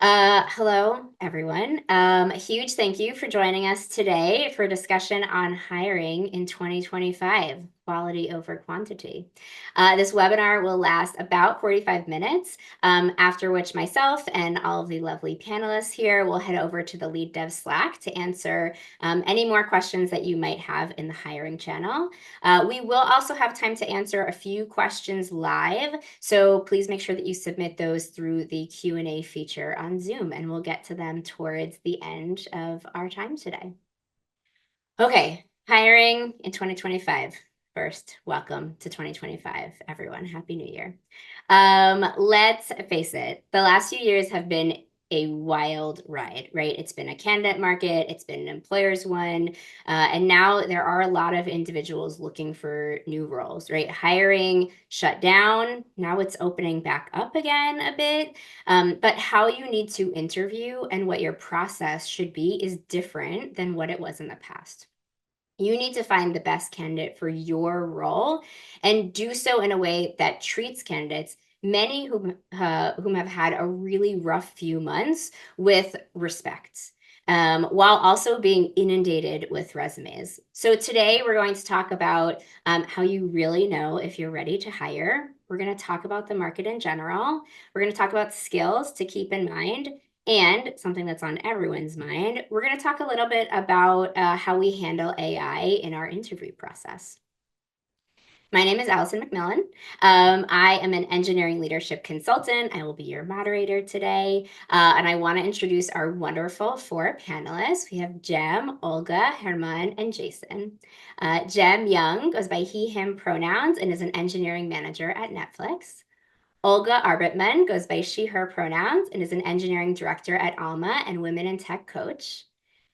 Hello, everyone. A huge thank you for joining us today for a discussion on hiring in 2025, quality over quantity. This webinar will last about 45 minutes, after which myself and all of the lovely panelists here will head over to the Lead Dev Slack to answer any more questions that you might have in the hiring channel. We will also have time to answer a few questions live, so please make sure that you submit those through the Q&A feature on Zoom, and we'll get to them towards the end of our time today. Okay, hiring in 2025. First, welcome to 2025, everyone. Happy New Year. Let's face it, the last few years have been a wild ride, right? It's been a candidate market, it's been an employer's one, and now there are a lot of individuals looking for new roles, right? Hiring shut down, now it's opening back up again a bit, but how you need to interview and what your process should be is different than what it was in the past. You need to find the best candidate for your role and do so in a way that treats candidates, many whom have had a really rough few months, with respect, while also being inundated with resumes. So today we're going to talk about how you really know if you're ready to hire. We're going to talk about the market in general. We're going to talk about skills to keep in mind. And something that's on everyone's mind, we're going to talk a little bit about how we handle AI in our interview process. My name is Allison McMillan. I am an engineering leadership consultant. I will be your moderator today. And I want to introduce our wonderful four panelists. We have Jem, Olga, Herman, and Jason. Jem Young goes by he, him pronouns and is an engineering manager at Netflix. Olga Arbitman goes by she, her pronouns and is an engineering director at Alma and Women in Tech coach.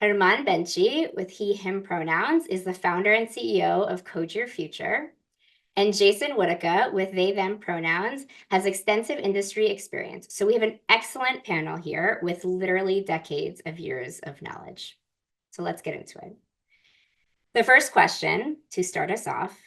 Herman Benchi, with he, him pronouns, is the founder and CEO of Code Your Future. And Jason Whitaker, with they, them pronouns, has extensive industry experience. So we have an excellent panel here with literally decades of years of knowledge. So let's get into it. The first question to start us off,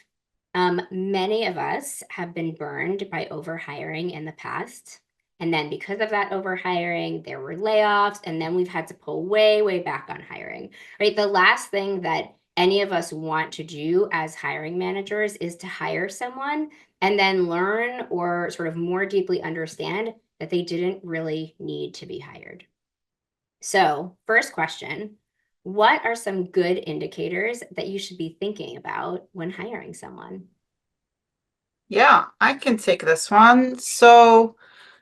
many of us have been burned by overhiring in the past. And then because of that overhiring, there were layoffs, and then we've had to pull way, way back on hiring, right? The last thing that any of us want to do as hiring managers is to hire someone and then learn or sort of more deeply understand that they didn't really need to be hired. So, first question, what are some good indicators that you should be thinking about when hiring someone? Yeah, I can take this one. So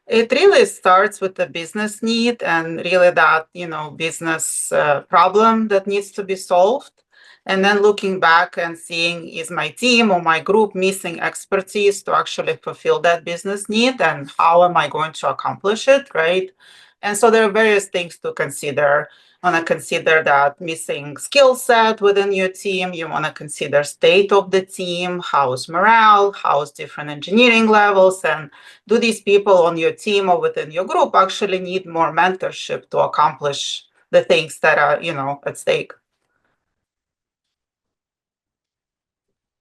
it really starts with the business need and really that, business problem that needs to be solved. And then looking back and seeing, is my team or my group missing expertise to actually fulfill that business need, and how am I going to accomplish it, right? And so there are various things to consider. Want to consider that missing skill set within your team. You want to consider state of the team, how's morale, how's different engineering levels, and do these people on your team or within your group actually need more mentorship to accomplish the things that are, at stake?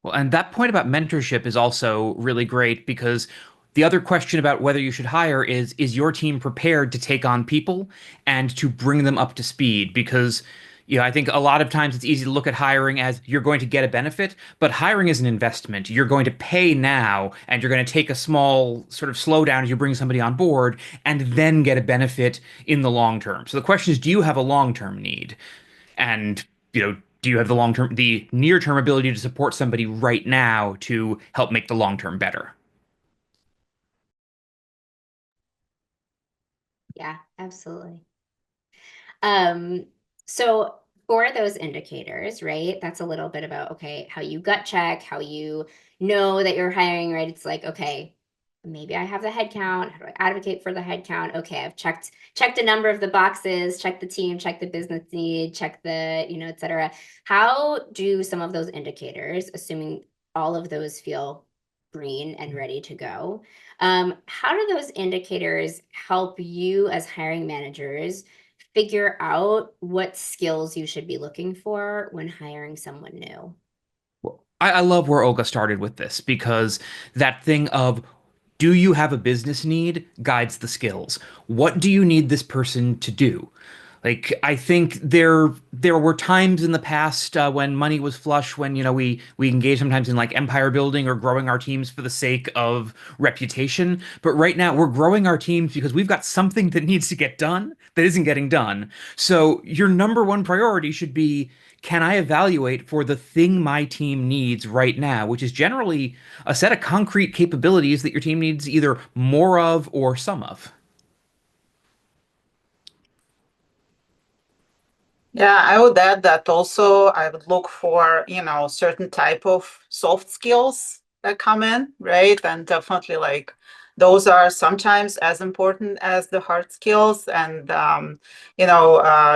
Well, and that point about mentorship is also really great because the other question about whether you should hire is your team prepared to take on people and to bring them up to speed? Because, I think a lot of times it's easy to look at hiring as you're going to get a benefit, but hiring is an investment. You're going to pay now and you're going to take a small sort of slowdown as you bring somebody on board and then get a benefit in the long term. So the question is, do you have a long-term need? And, do you have the near-term ability to support somebody right now to help make the long term better? Yeah, absolutely. So for those indicators, right, that's a little bit about, okay, how you gut check, how you know that you're hiring, right? It's like, okay, maybe I have the head count. How do I advocate for the head count? Okay, I've checked a number of the boxes, check the team, check the business need, check the, et cetera. How do some of those indicators, assuming all of those feel green and ready to go, how do those indicators help you as hiring managers figure out what skills you should be looking for when hiring someone new? Well, I love where Olga started with this because that thing of Do you have a business need guides the skills. What do you need this person to do? Like I think there were times in the past when money was flush, when we engage sometimes in like empire building or growing our teams for the sake of reputation. But right now we're growing our teams because we've got something that needs to get done that isn't getting done. So your number one priority should be, can I evaluate for the thing my team needs right now, which is generally a set of concrete capabilities that your team needs either more of or some of. Yeah, I would add that also I would look for, certain type of soft skills that come in, right? And definitely like those are sometimes as important as the hard skills. And,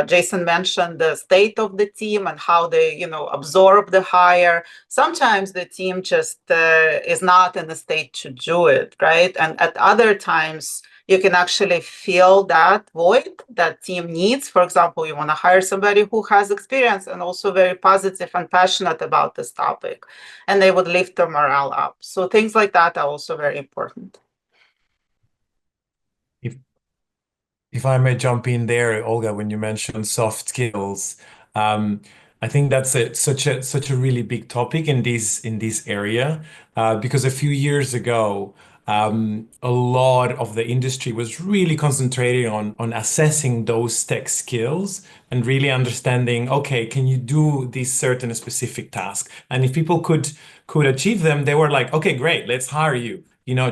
Jason mentioned the state of the team and how they, absorb the hire. Sometimes the team just is not in a state to do it, right? And at other times, you can actually fill that void that team needs. For example, you want to hire somebody who has experience and also very positive and passionate about this topic, and they would lift the morale up. So things like that are also very important. If if I may jump in there, Olga, when you mentioned soft skills, um, I think that's such a really big topic in this area, because a few years ago, a lot of the industry was really concentrating on assessing those tech skills and really understanding, okay, can you do this certain specific task? And if people could achieve them, they were like, okay, great, let's hire you.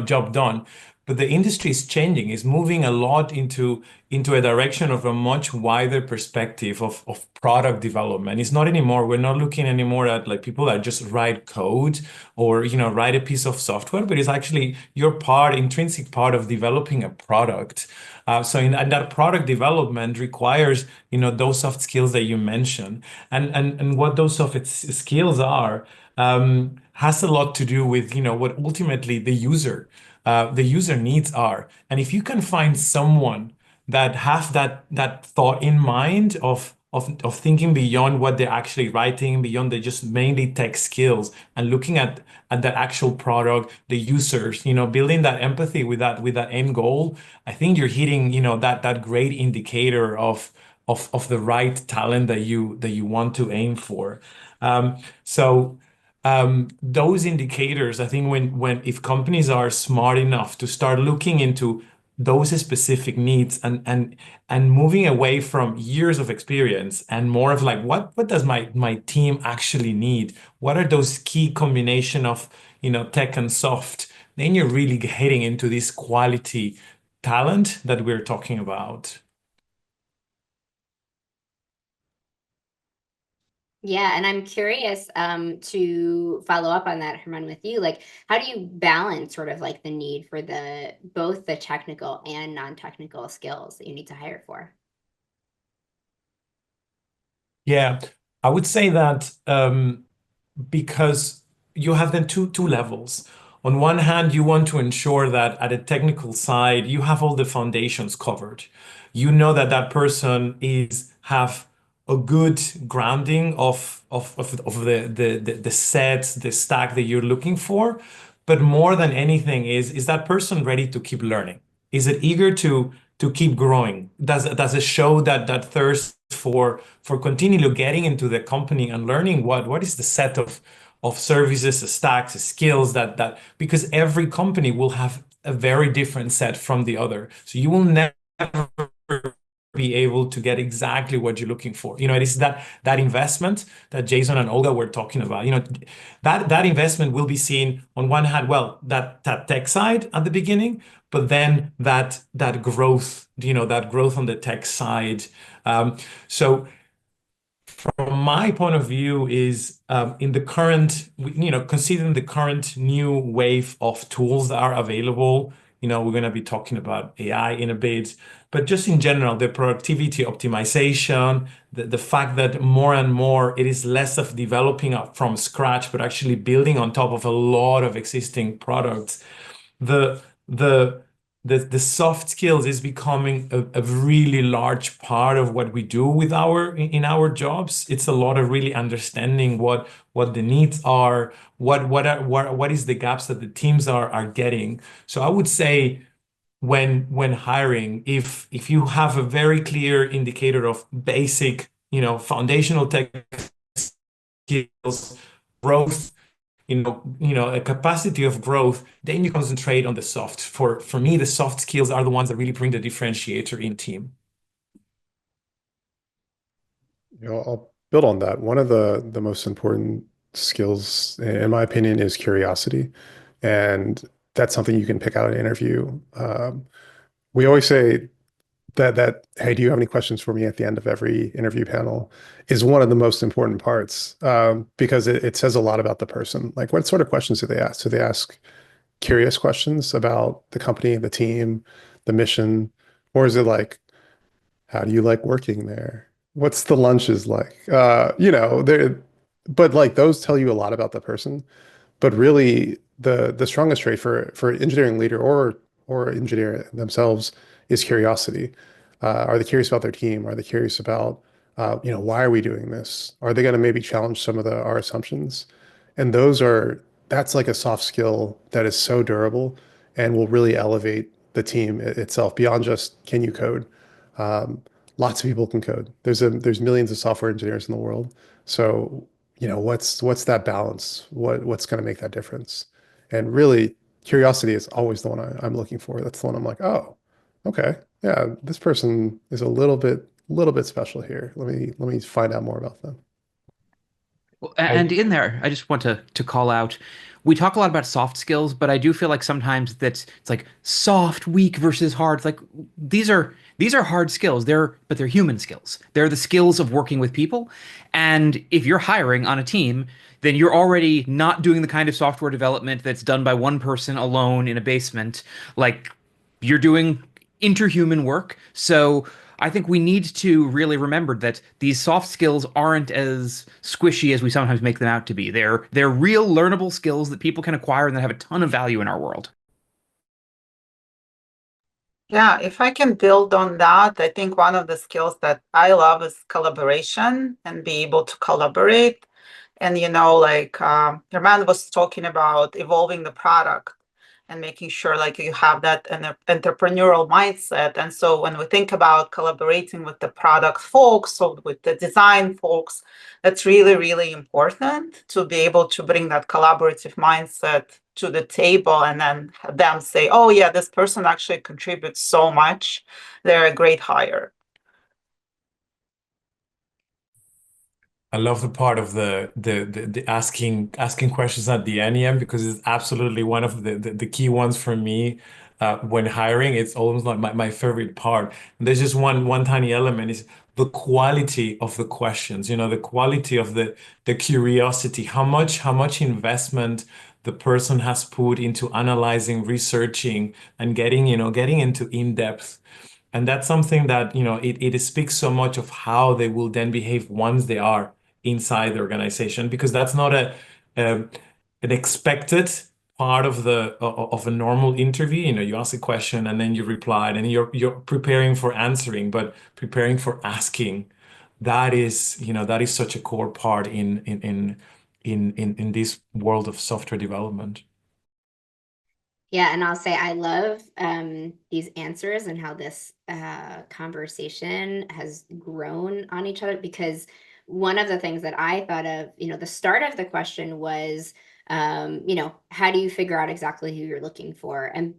Job done. But the industry is changing, is moving a lot into a direction of a much wider perspective of product development. It's not anymore, we're not looking anymore at like people that just write code or write a piece of software, but it's actually your intrinsic part of developing a product. And that product development requires those soft skills that you mentioned, and what those skills are, has a lot to do with what ultimately the user needs are. And if you can find someone that have that thought in mind of thinking beyond what they're actually writing, beyond the just mainly tech skills, and looking at that actual product, the users, building that empathy with that end goal, I think you're hitting, that great indicator of the right talent that you want to aim for. So those indicators, I think when if companies are smart enough to start looking into those specific needs and moving away from years of experience and more of like what does my team actually need? What are those key combination of tech and soft? Then you're really heading into this quality talent that we're talking about. Yeah, and I'm curious to follow up on that, Herman, with you. Like, how do you balance sort of like the need for both the technical and non-technical skills that you need to hire for? Yeah, I would say that because you have then two levels. On one hand, you want to ensure that at a technical side, you have all the foundations covered. You know that that person is have a good grounding of the sets, the stack that you're looking for. But more than anything, is that person ready to keep learning? Is it eager to keep growing? Does it show that thirst for continually getting into the company and learning what is the set of services, stacks, skills that because every company will have a very different set from the other. So you will never be able to get exactly what you're looking for. It is that investment that Jason and Olga were talking about. That investment will be seen on one hand, well, that tech side at the beginning, but then that growth, that growth on the tech side. So from my point of view is in the current, considering the current new wave of tools that are available, we're going to be talking about AI in a bit, but just in general, the productivity optimization, the fact that more and more it is less of developing up from scratch, but actually building on top of a lot of existing products. The the soft skills is becoming a really large part of what we do with in our jobs. It's a lot of really understanding what the needs are, what is the gaps that the teams are getting. So I would say when hiring, if you have a very clear indicator of basic, foundational tech skills, growth, a capacity of growth, then you concentrate on the soft. For me, the soft skills are the ones that really bring the differentiator in team. I'll build on that. One of the most important skills, in my opinion, is curiosity, and that's something you can pick out in an interview. We always say that hey, do you have any questions for me at the end of every interview panel is one of the most important parts because it says a lot about the person. Like, what sort of questions do they ask? Do they ask curious questions about the company, the team, the mission, or is it like, how do you like working there? What's the lunches like? There, but like those tell you a lot about the person. But really, the strongest trait for engineering leader or engineer themselves is curiosity. Are they curious about their team? Are they curious about why are we doing this? Are they going to maybe challenge some of our assumptions? And that's like a soft skill that is so durable and will really elevate the team itself beyond just can you code. Um, Lots of people can code. There's millions of software engineers in the world. So what's that balance? What's going to make that difference? And really, curiosity is always the one I'm looking for. That's the one I'm like, oh, okay, yeah, this person is a little bit special here. Let me find out more about them. Well, I and in there, I just want to call out, we talk a lot about soft skills, but I do feel like sometimes that it's like soft, weak versus hard. It's like these are hard skills. They're human skills. They're the skills of working with people. And if you're hiring on a team, then you're already not doing the kind of software development that's done by one person alone in a basement. Like, you're doing interhuman work. So I think we need to really remember that these soft skills aren't as squishy as we sometimes make them out to be. They're real learnable skills that people can acquire and that have a ton of value in our world. Yeah, if I can build on that, I think one of the skills that I love is collaboration and be able to collaborate. And like Herman was talking about evolving the product and making sure like you have that entrepreneurial mindset. And so when we think about collaborating with the product folks or with the design folks, that's really, really important to be able to bring that collaborative mindset to the table and then have them say, oh yeah, this person actually contributes so much. They're a great hire. I love the part of the asking questions at the end, Ian, because it's absolutely one of the key ones for me when hiring. It's almost like my favorite part. And there's just one tiny element is the quality of the questions, the quality of the curiosity, how much investment the person has put into analyzing, researching, and getting into in-depth. And that's something that, it speaks so much of how they will then behave once they are inside the organization, because that's not a an expected part of a normal interview. You ask a question and then you reply, and you're preparing for answering, but preparing for asking. That is such a core part in this world of software development. Yeah, and I'll say I love these answers and how this conversation has grown on each other, because one of the things that I thought of, the start of the question was, how do you figure out exactly who you're looking for? And,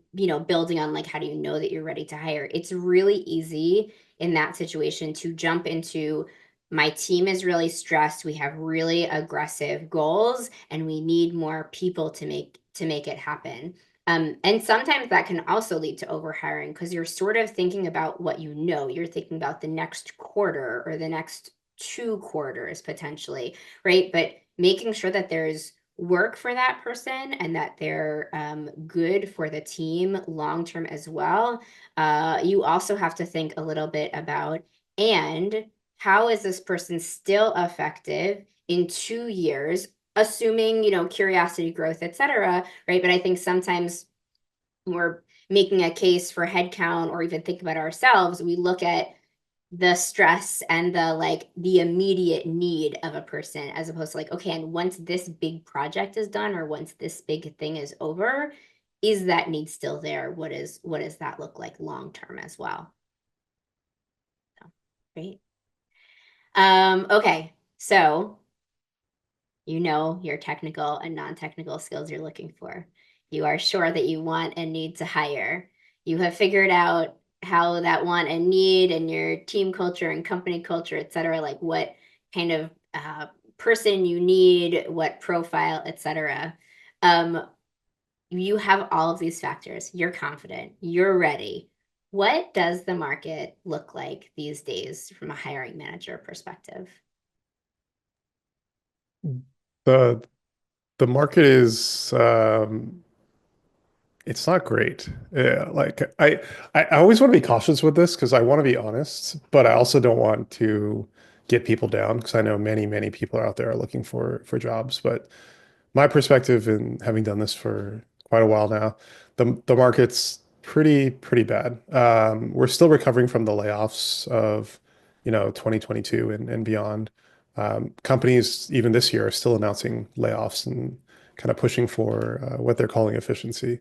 building on like, how do you know that you're ready to hire? It's really easy in that situation to jump into, my team is really stressed. We have really aggressive goals and we need more people to make it happen. And sometimes that can also lead to overhiring because you're sort of thinking about what you're thinking about the next quarter or the next 2 quarters potentially, right? But making sure that there's work for that person and that they're good for the team long term as well. You also have to think a little bit about, and how is this person still effective in 2 years, assuming, curiosity, growth, etc., right? But I think sometimes we're making a case for headcount or even think about ourselves, we look at the stress and the immediate need of a person, as opposed to okay, and once this big project is done or once this big thing is over, is that need still there? What does that look like long term as well? So, great. Okay, so your technical and non-technical skills you're looking for. You are sure that you want and need to hire. You have figured out how that want and need and your team culture and company culture, et cetera, what kind of person you need, what profile, et cetera. You have all of these factors. You're confident. You're ready. What does the market look like these days from a hiring manager perspective? The the market is it's not great. Yeah, I always want to be cautious with this because I want to be honest, but I also don't want to get people down because I know many people out there are looking for jobs. But my perspective in having done this for quite a while now, the market's pretty bad. We're still recovering from the layoffs of 2022 and beyond. Companies even this year are still announcing layoffs and kind of pushing for what they're calling efficiency.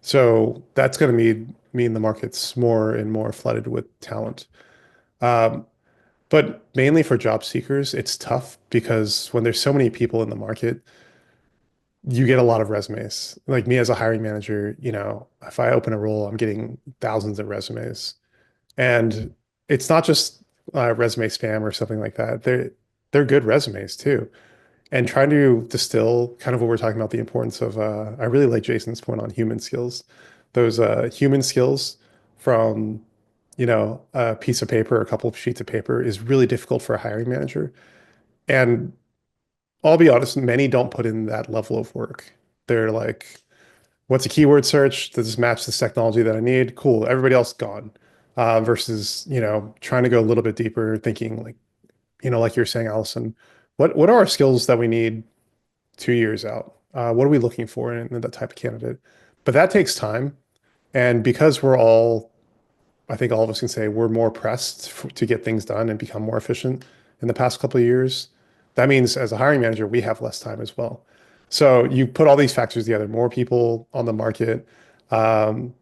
So that's going to mean the market's more and more flooded with talent. Um, but mainly for job seekers, it's tough because when there's so many people in the market, you get a lot of resumes. Like me as a hiring manager, if I open a role, I'm getting thousands of resumes. And it's not just resume spam or something like that. They're good resumes too. And trying to distill kind of what we're talking about, the importance of I really like Jason's point on human skills. Those human skills from a piece of paper, a couple of sheets of paper is really difficult for a hiring manager. And I'll be honest, many don't put in that level of work. They're like, what's a keyword search? Does this match this technology that I need? Cool. Everybody else gone. Versus, trying to go a little bit deeper, thinking like you're saying, Allison, what are our skills that we need 2 years out? What are we looking for in that type of candidate? But that takes time. And because I think all of us can say we're more pressed to get things done and become more efficient in the past couple of years. That means as a hiring manager, we have less time as well. So you put all these factors together, more people on the market, um,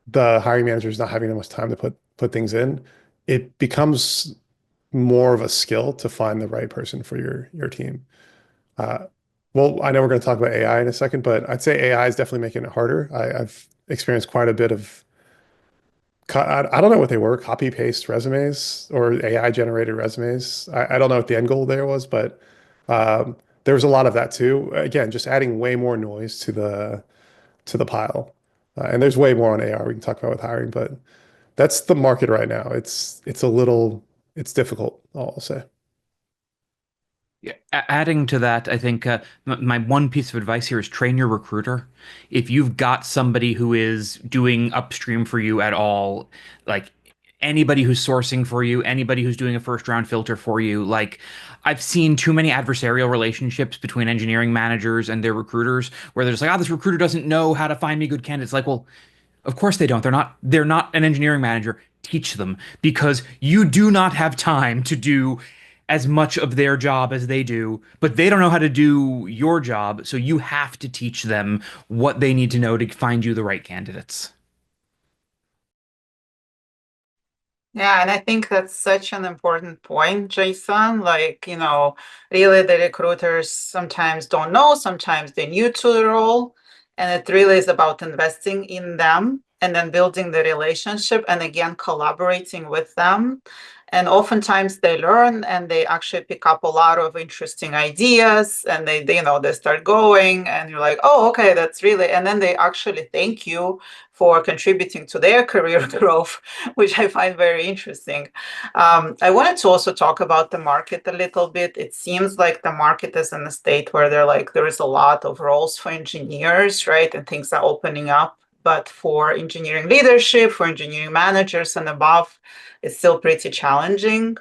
the hiring manager is not having enough time to put things in. It becomes more of a skill to find the right person for your team. Uh, well, I know we're going to talk about AI in a second, but I'd say AI is definitely making it harder. I've experienced quite a bit of I don't know what they were, copy paste resumes or AI generated resumes. I don't know what the end goal there was, but there was a lot of that too. Again, just adding way more noise to the pile. And there's way more on AR we can talk about with hiring, but that's the market right now. It's difficult, I'll say. Yeah, adding to that, I think my one piece of advice here is train your recruiter. If you've got somebody who is doing upstream for you at all, like anybody who's sourcing for you, anybody who's doing a first round filter for you, I've seen too many adversarial relationships between engineering managers and their recruiters where they're just like, oh, this recruiter doesn't know how to find me good candidates. Like, well, of course they don't. They're not an engineering manager. Teach them because you do not have time to do as much of their job as they do, but they don't know how to do your job, so you have to teach them what they need to know to find you the right candidates. Yeah, and I think that's such an important point, Jason. Really the recruiters sometimes don't know, sometimes they're new to the role, and it really is about investing in them and then building the relationship and again collaborating with them. And oftentimes they learn and they actually pick up a lot of interesting ideas and they start going and you're like, oh, okay, that's really, and then they actually thank you for contributing to their career growth, which I find very interesting. I wanted to also talk about the market a little bit. It seems like the market is in a state where there is a lot of roles for engineers, right? And things are opening up. But for engineering leadership, for engineering managers and above, it's still pretty challenging.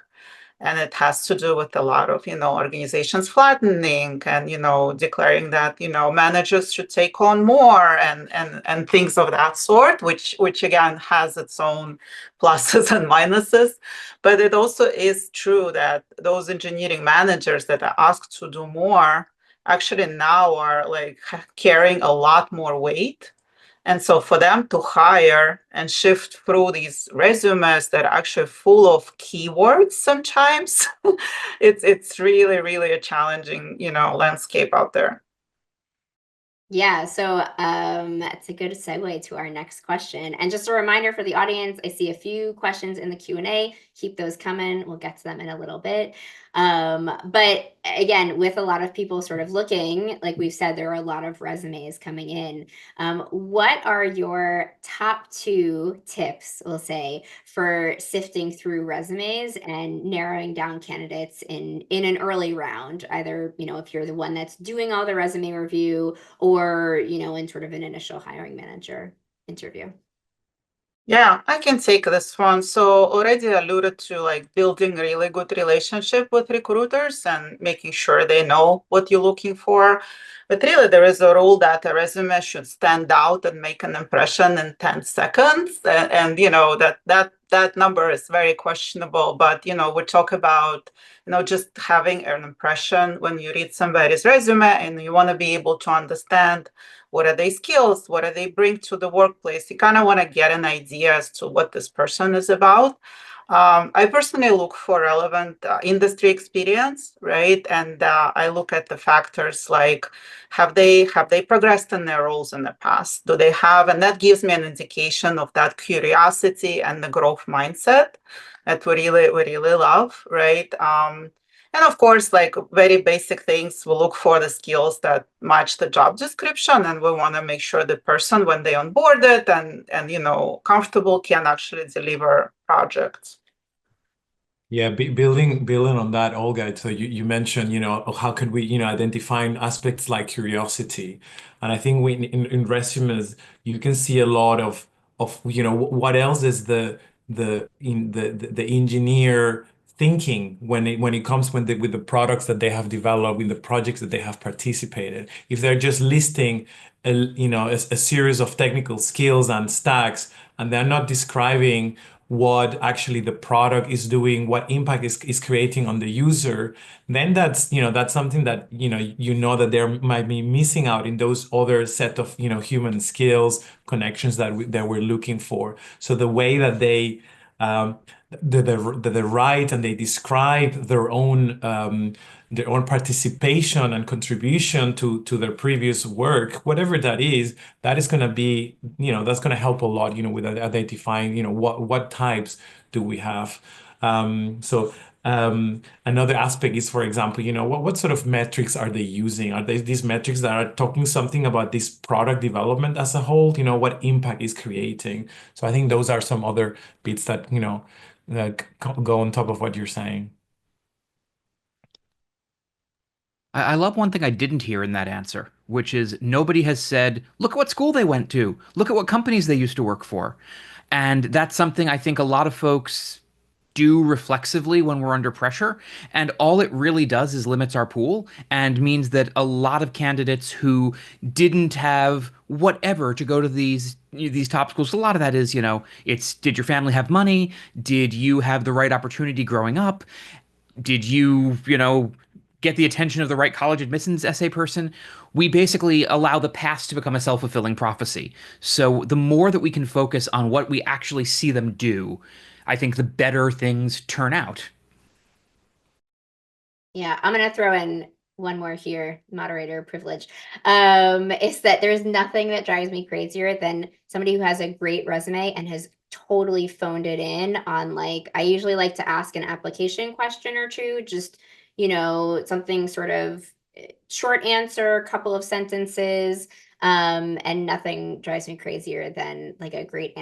And it has to do with a lot of, organizations flattening and, declaring that, managers should take on more and things of that sort, which again has its own pluses and minuses. But it also is true that those engineering managers that are asked to do more actually now are like carrying a lot more weight. And so for them to hire and shift through these resumes that are actually full of keywords sometimes, it's really, really a challenging, landscape out there. Yeah, so that's a good segue to our next question. And just a reminder for the audience, I see a few questions in the Q&A. Keep those coming. We'll get to them in a little bit. But again, with a lot of people sort of looking, like we've said, there are a lot of resumes coming in. What are your top 2 tips, we'll say, for sifting through resumes and narrowing down candidates in an early round? Either, if you're the one that's doing all the resume review, or, in sort of an initial hiring manager interview? Yeah, I can take this one. So already alluded to like building really good relationship with recruiters and making sure they know what you're looking for. But really, there is a rule that a resume should stand out and make an impression in 10 seconds. And that number is very questionable. But, we talk about, just having an impression when you read somebody's resume and you want to be able to understand what are their skills, what do they bring to the workplace. You kind of want to get an idea as to what this person is about. I personally look for relevant industry experience, right? And I look at the factors like have they progressed in their roles in the past? Do they have, and that gives me an indication of that curiosity and the growth mindset that we really love, right? And of course, like very basic things, we look for the skills that match the job description, and we want to make sure the person, when they onboard it and comfortable, can actually deliver projects. Yeah, building on that, Olga. So you mentioned, how could we, identify aspects like curiosity, and I think in resumes you can see a lot of what else is the engineer thinking when it comes with the products that they have developed, with the projects that they have participated. If they're just listing a series of technical skills and stacks, and they're not describing what actually the product is doing, what impact is creating on the user, then that's something that that there might be missing out in those other set of human skills, connections that we're looking for. So the way that they write and they describe their own participation and contribution to their previous work, whatever that is going to be, that's going to help a lot, with identifying, what types do we have. Another aspect is, for example, what sort of metrics are they using? Are they these metrics that are talking something about this product development as a whole? What impact is creating? So I think those are some other bits that, that go on top of what you're saying. I love one thing I didn't hear in that answer, which is nobody has said, look at what school they went to, look at what companies they used to work for. And that's something I think a lot of folks do reflexively when we're under pressure. And all it really does is limits our pool and means that a lot of candidates who didn't have whatever to go to these top schools, a lot of that is, it's did your family have money? Did you have the right opportunity growing up? Did you, get the attention of the right college admissions essay person? We basically allow the past to become a self-fulfilling prophecy. So the more that we can focus on what we actually see them do, I think the better things turn out. Yeah, I'm going to throw in one more here, moderator privilege, is that there's nothing that drives me crazier than somebody who has a great resume and has totally phoned it in on, like, I usually like to ask an application question or two, just, something sort of short answer, couple of sentences, and nothing drives me crazier than like a great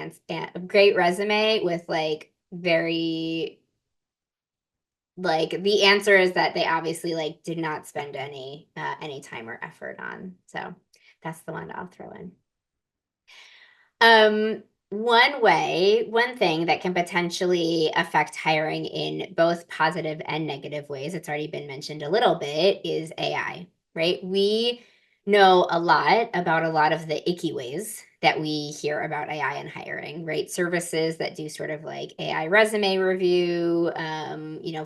resume with like very, like, the answer is that they obviously like did not spend any time or effort on. So that's the one I'll throw in. one thing that can potentially affect hiring in both positive and negative ways, it's already been mentioned a little bit, is AI, right? We know a lot about a lot of the icky ways that we hear about AI in hiring, right? Services that do sort of like AI resume review,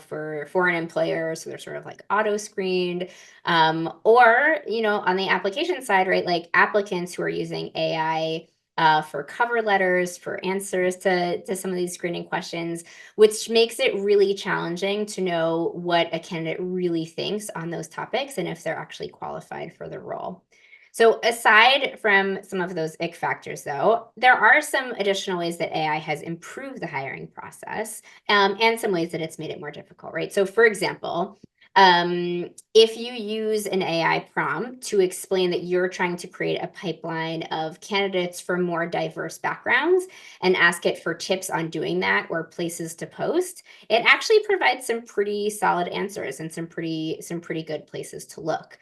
for foreign employers, so they're sort of like auto screened, or on the application side, right? Like applicants who are using AI for cover letters, for answers to some of these screening questions, which makes it really challenging to know what a candidate really thinks on those topics and if they're actually qualified for the role. So aside from some of those ick factors, though, there are some additional ways that AI has improved the hiring process, and some ways that it's made it more difficult, right? So for example, if you use an AI prompt to explain that you're trying to create a pipeline of candidates from more diverse backgrounds and ask it for tips on doing that or places to post, it actually provides some pretty solid answers and some pretty good places to look.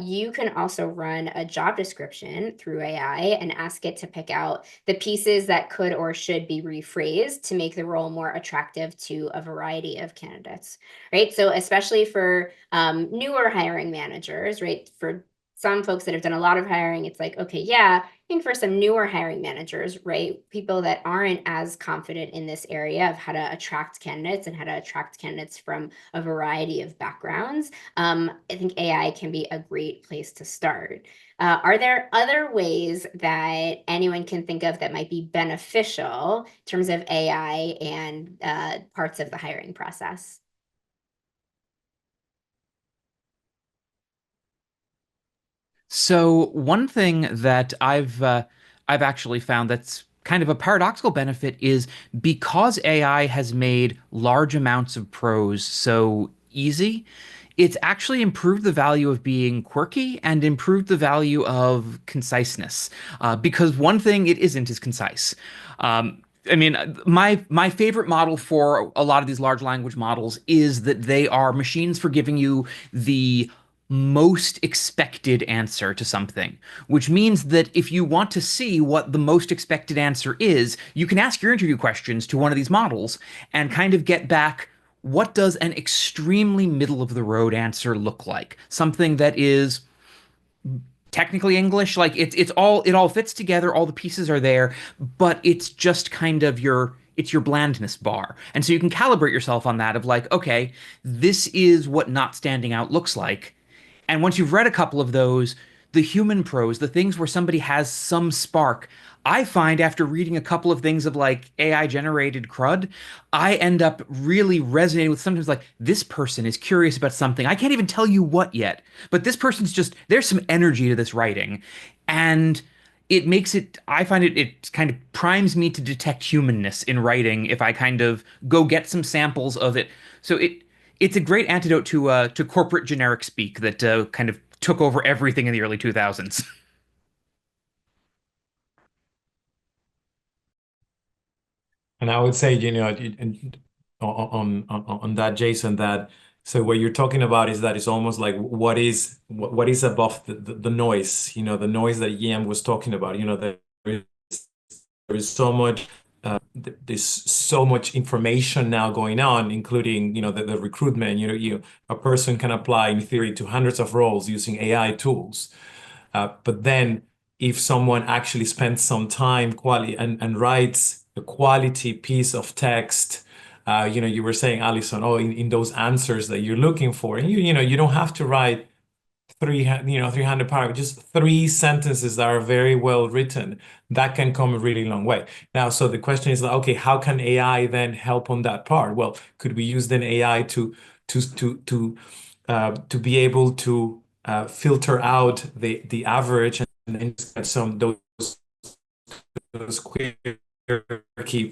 You can also run a job description through AI and ask it to pick out the pieces that could or should be rephrased to make the role more attractive to a variety of candidates, right? So especially for newer hiring managers, right? For some folks that have done a lot of hiring, it's like, okay, yeah, I think for some newer hiring managers, right? People that aren't as confident in this area of how to attract candidates and how to attract candidates from a variety of backgrounds, I think AI can be a great place to start. Are there other ways that anyone can think of that might be beneficial in terms of AI and parts of the hiring process? So one thing that I've actually found that's kind of a paradoxical benefit is because AI has made large amounts of prose so easy, it's actually improved the value of being quirky and improved the value of conciseness. Because one thing it isn't is concise. I mean, my favorite model for a lot of these large language models is that they are machines for giving you the most expected answer to something, which means that if you want to see what the most expected answer is, you can ask your interview questions to one of these models and kind of get back what does an extremely middle of the road answer look like? Something that is technically English, like it all fits together, all the pieces are there, but it's just kind of your blandness bar. And so you can calibrate yourself on that of like, okay, this is what not standing out looks like. And once you've read a couple of those, the human prose, the things where somebody has some spark, I find after reading a couple of things of like AI generated crud, I end up really resonating with sometimes like this person is curious about something. I can't even tell you what yet, but this person's just, there's some energy to this writing. And it makes it, I find it kind of primes me to detect humanness in writing if I kind of go get some samples of it. So it's a great antidote to corporate generic speak that kind of took over everything in the early 2000s. And I would say, on that, Jason, that so what you're talking about is that it's almost like what is above the noise, the noise that Ian was talking about. There is so much there's so much information now going on, including the recruitment. A person can apply in theory to hundreds of roles using AI tools. But then if someone actually spends some time quality and writes a quality piece of text, you were saying, Alison, oh, in those answers that you're looking for, and you don't have to write 300 paragraphs, just three sentences that are very well written. That can come a really long way. Now, so the question is like, okay, how can AI then help on that part? Well, could we use then AI to be able to filter out the average and then just get some those quirky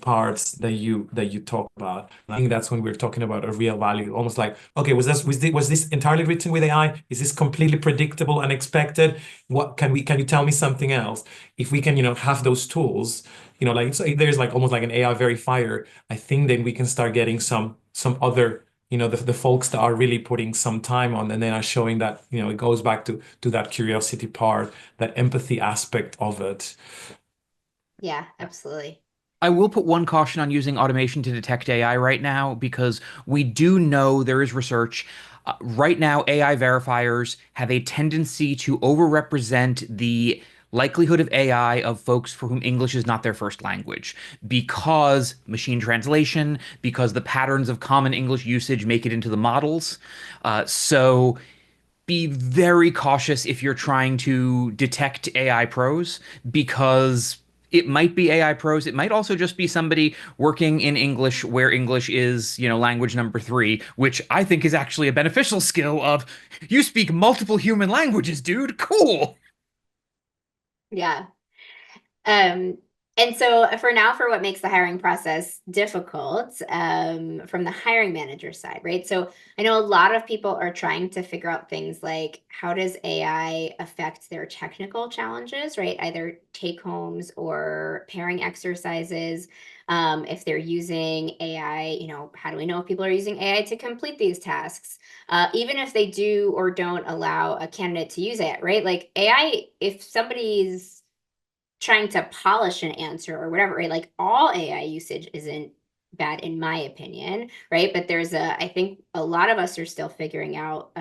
parts that you talk about. I think that's when we're talking about a real value, almost like, okay, was this entirely written with AI? Is this completely predictable, unexpected? What can you tell me something else? If we can, have those tools, like so there's like almost like an AI verifier, I think then we can start getting some other the folks that are really putting some time on and then are showing that it goes back to that curiosity part, that empathy aspect of it. Yeah, absolutely. I will put one caution on using automation to detect AI right now because we do know there is research. Right now, AI verifiers have a tendency to overrepresent the likelihood of AI of folks for whom English is not their first language because machine translation, because the patterns of common English usage make it into the models. So be very cautious if you're trying to detect AI pros because it might be AI pros. It might also just be somebody working in English where English is, language number three, which I think is actually a beneficial skill of you speak multiple human languages, dude. Cool. Yeah. Um, and so for now, for what makes the hiring process difficult, from the hiring manager side, right? So I know a lot of people are trying to figure out things like how does AI affect their technical challenges, right? Either take homes or pairing exercises. If they're using AI, how do we know if people are using AI to complete these tasks? Even if they do or don't allow a candidate to use it, right? Like AI, if somebody's trying to polish an answer or whatever, right? Like all AI usage isn't bad in my opinion, right? But I think a lot of us are still figuring out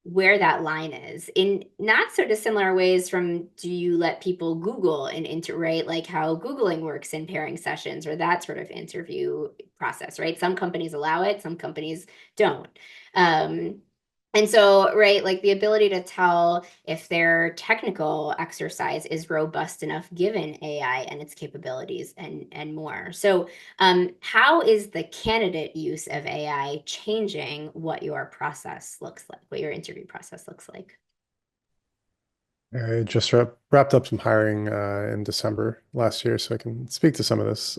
where that line is in not so dissimilar ways from do you let people Google and right? Like how Googling works in pairing sessions or that sort of interview process, right? Some companies allow it, some companies don't. Um, and so, right, like the ability to tell if their technical exercise is robust enough given AI and its capabilities and more. So, how is the candidate use of AI changing what your process looks like, what your interview process looks like? I just wrapped up some hiring in December last year, so I can speak to some of this.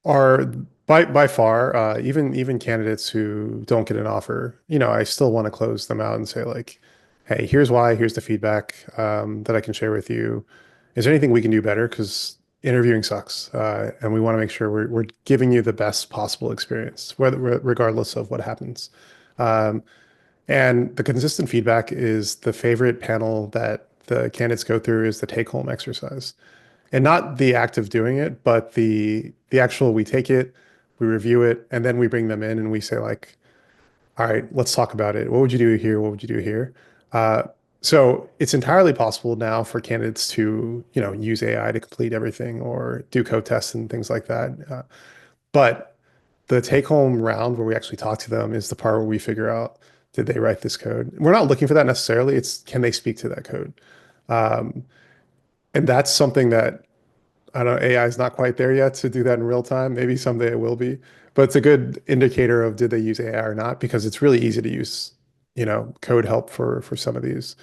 Are by far even candidates who don't get an offer, I still want to close them out and say like, hey, here's why, here's the feedback that I can share with you. Is there anything we can do better? Because interviewing sucks, and we want to make sure we're giving you the best possible experience, whether regardless of what happens. Um, and the consistent feedback is the favorite panel that the candidates go through is the take-home exercise. And not the act of doing it, but the actual we take it, we review it, and then we bring them in and we say like, all right, let's talk about it. What would you do here? What would you do here? Uh, so it's entirely possible now for candidates to, use AI to complete everything or do code tests and things like that. But the take home round where we actually talk to them is the part where we figure out, did they write this code? We're not looking for that necessarily. It's can they speak to that code? Um, and that's something that I don't know, AI is not quite there yet to do that in real time. Maybe someday it will be, but it's a good indicator of did they use AI or not, because it's really easy to use, code help for some of these.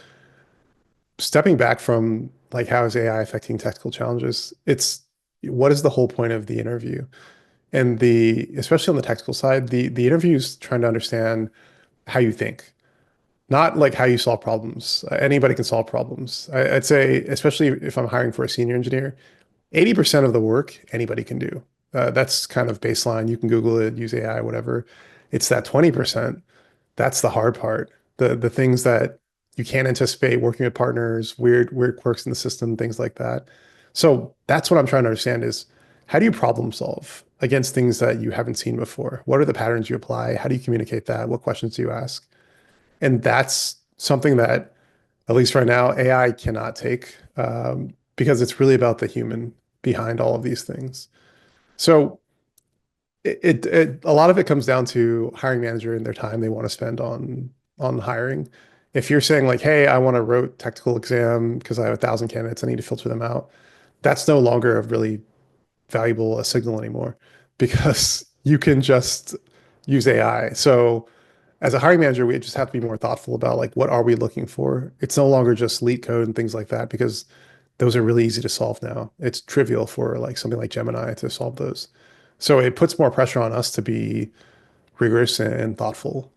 Stepping back from like how is AI affecting technical challenges, it's what is the whole point of the interview? And especially on the technical side, the interview is trying to understand how you think, not like how you solve problems. Anybody can solve problems. I'd say, especially if I'm hiring for a senior engineer, 80% of the work anybody can do. That's kind of baseline. You can Google it, use AI, whatever. It's that 20%. That's the hard part. The things that you can't anticipate, working with partners, weird quirks in the system, things like that. So that's what I'm trying to understand is how do you problem solve against things that you haven't seen before? What are the patterns you apply? How do you communicate that? What questions do you ask? And that's something that, at least right now, AI cannot take because it's really about the human behind all of these things. So a lot of it comes down to hiring manager and their time they want to spend on hiring. If you're saying like, hey, I want to wrote technical exam because I have 1,000 candidates, I need to filter them out. That's no longer a really valuable a signal anymore because you can just use AI. So as a hiring manager, we just have to be more thoughtful about like what are we looking for. It's no longer just leak code and things like that because those are really easy to solve now. It's trivial for like something like Gemini to solve those. So it puts more pressure on us to be rigorous and thoughtful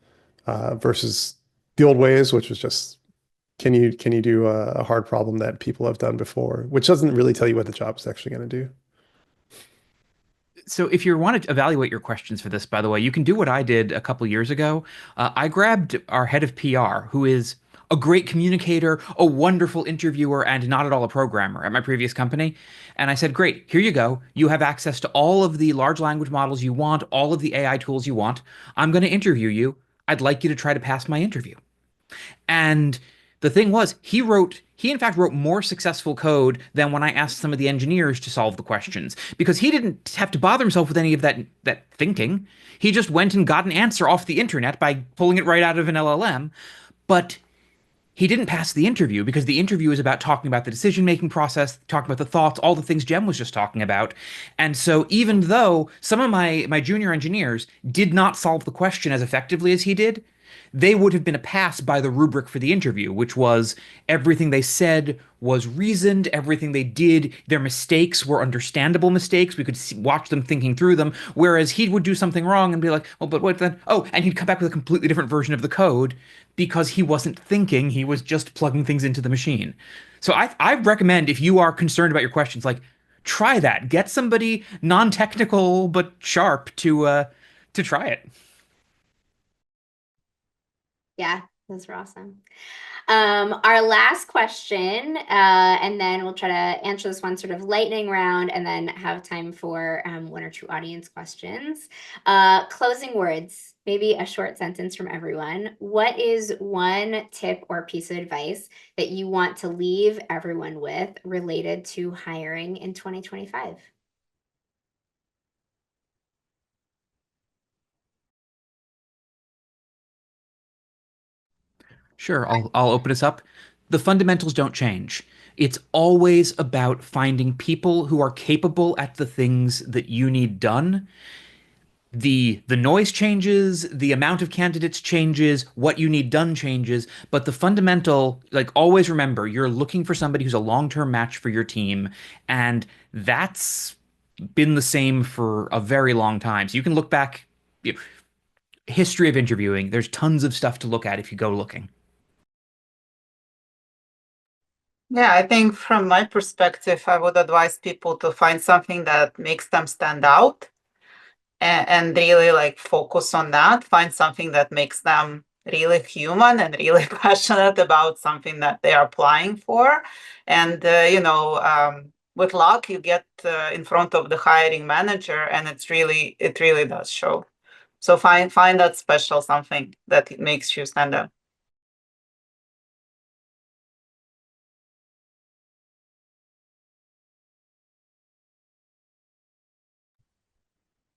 versus the old ways, which was just can you do a hard problem that people have done before, which doesn't really tell you what the job is actually going to do. So if you want to evaluate your questions for this, by the way, you can do what I did a couple years ago. I grabbed our head of PR, who is a great communicator, a wonderful interviewer, and not at all a programmer at my previous company. And I said, great, here you go. You have access to all of the large language models you want, all of the AI tools you want. I'm going to interview you. I'd like you to try to pass my interview. And the thing was, he in fact wrote more successful code than when I asked some of the engineers to solve the questions because he didn't have to bother himself with any of that thinking. He just went and got an answer off the internet by pulling it right out of an LLM. But he didn't pass the interview because the interview is about talking about the decision making process, talking about the thoughts, all the things Jem was just talking about. And so even though some of my junior engineers did not solve the question as effectively as he did, they would have been a pass by the rubric for the interview, which was everything they said was reasoned, everything they did, their mistakes were understandable mistakes. We could watch them thinking through them. Whereas he would do something wrong and be like, "Oh, but what then?" Oh, and he'd come back with a completely different version of the code because he wasn't thinking; he was just plugging things into the machine. So I recommend if you are concerned about your questions, like try that. Get somebody non-technical but sharp to try it. Yeah, those were awesome. Our last question, and then we'll try to answer this one sort of lightning round and then have time for one or two audience questions. Closing words, maybe a short sentence from everyone. What is one tip or piece of advice that you want to leave everyone with related to hiring in 2025? Sure, I'll open us up. The fundamentals don't change. It's always about finding people who are capable at the things that you need done. The noise changes, the amount of candidates changes, what you need done changes, but the fundamental, like always remember, you're looking for somebody who's a long-term match for your team, and that's been the same for a very long time. So you can look back, you know, history of interviewing, there's tons of stuff to look at if you go looking. Yeah, I think from my perspective, I would advise people to find something that makes them stand out and really like focus on that. Find something that makes them really human and really passionate about something that they are applying for. And, with luck, you get in front of the hiring manager and it really does show. So find that special something that makes you stand out.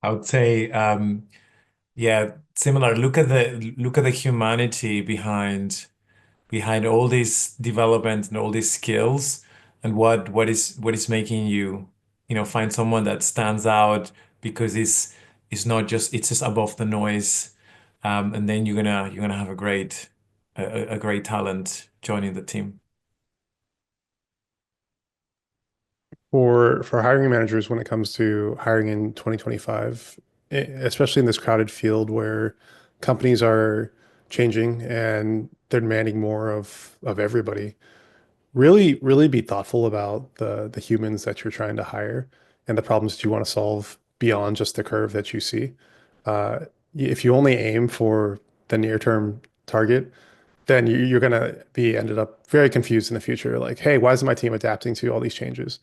I would say, yeah, similar. Look at the humanity behind all this development and all these skills, and what is making you, find someone that stands out because it's just above the noise, and then you're gonna have a great talent joining the team. For hiring managers, when it comes to hiring in 2025, especially in this crowded field where companies are changing and they're demanding more of everybody, really be thoughtful about the humans that you're trying to hire and the problems that you want to solve beyond just the curve that you see. Uh, if you only aim for the near term target, then you're going to be ended up very confused in the future. Like, hey, why isn't my team adapting to all these changes?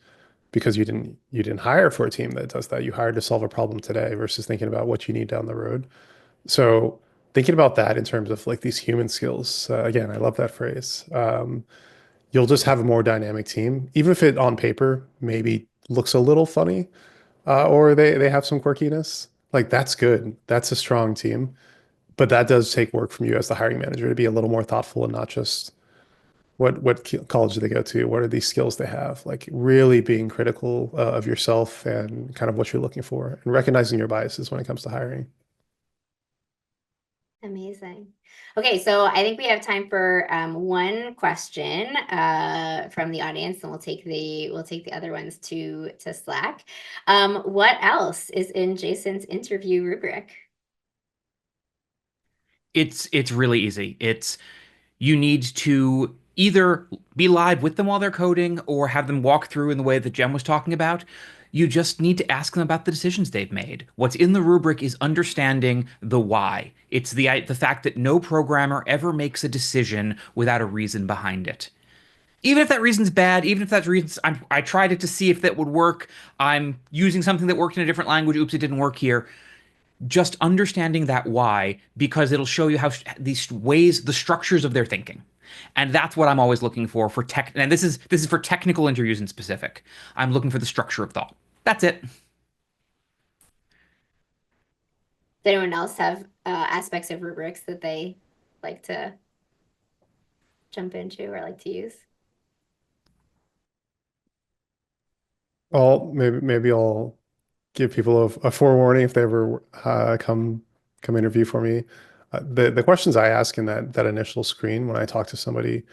Because you didn't hire for a team that does that. You hired to solve a problem today versus thinking about what you need down the road. So thinking about that in terms of like these human skills, again, I love that phrase. You'll just have a more dynamic team, even if it on paper maybe looks a little funny, or they have some quirkiness. Like that's good. That's a strong team. But that does take work from you as the hiring manager to be a little more thoughtful and not just what college do they go to? What are these skills they have? Like really being critical of yourself and kind of what you're looking for and recognizing your biases when it comes to hiring. Amazing. Okay, so I think we have time for one question from the audience, and we'll take the other ones to Slack. What else is in Jason's interview rubric? It's really easy. It's you need to either be live with them while they're coding or have them walk through in the way that Jem was talking about. You just need to ask them about the decisions they've made. What's in the rubric is understanding the why. It's the fact that no programmer ever makes a decision without a reason behind it. Even if that reason's bad, even if that reason's I tried it to see if that would work. I'm using something that worked in a different language. Oops, it didn't work here. Just understanding that why, because it'll show you how these ways, the structures of their thinking. And that's what I'm always looking for tech. And this is for technical interviews in specific. I'm looking for the structure of thought. That's it. Does anyone else have aspects of rubrics that they like to jump into or like to use? Maybe I'll give people a forewarning if they ever come interview for me. The questions I ask in that initial screen when I talk to somebody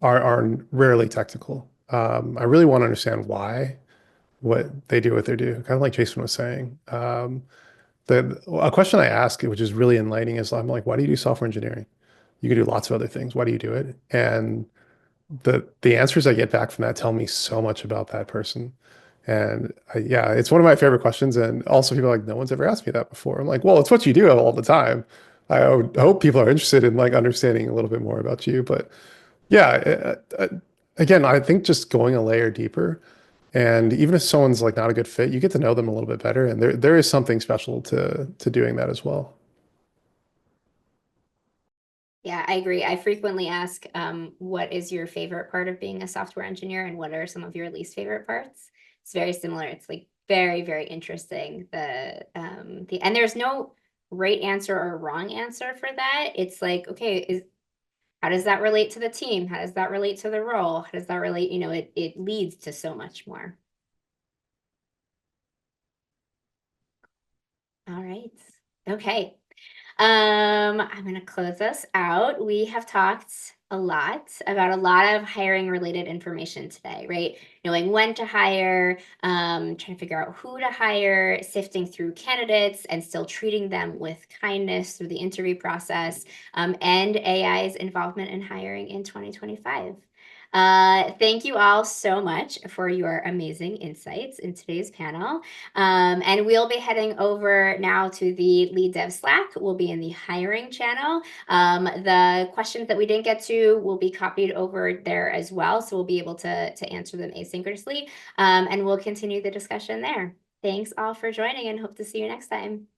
are rarely technical. I really want to understand why, what they do, what they do. Kind of like Jason was saying. A question I ask, which is really enlightening, is I'm like, why do you do software engineering? You can do lots of other things. Why do you do it? And the answers I get back from that tell me so much about that person. And yeah, it's one of my favorite questions. And also people are like, no one's ever asked me that before. I'm like, well, it's what you do all the time. I would hope people are interested in like understanding a little bit more about you. But yeah, again, I think just going a layer deeper, and even if someone's like not a good fit, you get to know them a little bit better. And there is something special to doing that as well. Yeah, I agree. I frequently ask, what is your favorite part of being a software engineer and what are some of your least favorite parts? It's very similar. It's like very, very interesting. And there's no right answer or wrong answer for that. It's like, okay, how does that relate to the team? How does that relate to the role? How does that relate? It leads to so much more. All right. Okay. I'm going to close us out. We have talked a lot about a lot of hiring related information today, right? Knowing when to hire, trying to figure out who to hire, sifting through candidates and still treating them with kindness through the interview process, and AI's involvement in hiring in 2025. Thank you all so much for your amazing insights in today's panel. And we'll be heading over now to the Lead Dev Slack. We'll be in the hiring channel. The questions that we didn't get to will be copied over there as well. So we'll be able to answer them asynchronously. And we'll continue the discussion there. Thanks all for joining and hope to see you next time.